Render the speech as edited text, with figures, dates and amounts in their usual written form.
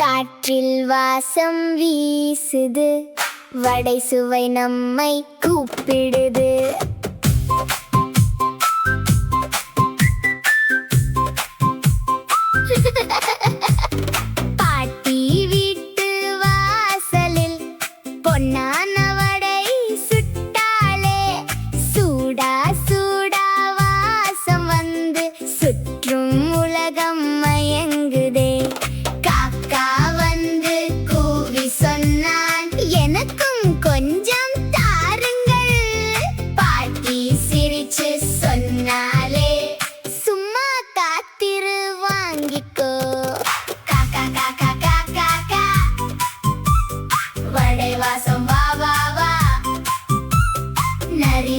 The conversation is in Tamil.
காற்றில் வாசம் வீசுது, வடை சுவை நம்மை கூப்பிடுது. பாட்டி வீட்டு வாசலில் பொன்னான வடை சுட்டாலே, சூடா சூடா வாசம் வந்து சுற்றும் உலகம் மயங்குதே. காக்கா வந்து கூவி சொன்னான், எனக்கும் கொஞ்சம் தாருங்கள். பாட்டி சிரிச்சு சொன்னாலே, சும்மா காத்திரு வாங்கிக்கோ. காக்கா காக்கா காக்கா கா, வடை வாசம் வா வா வா. நரி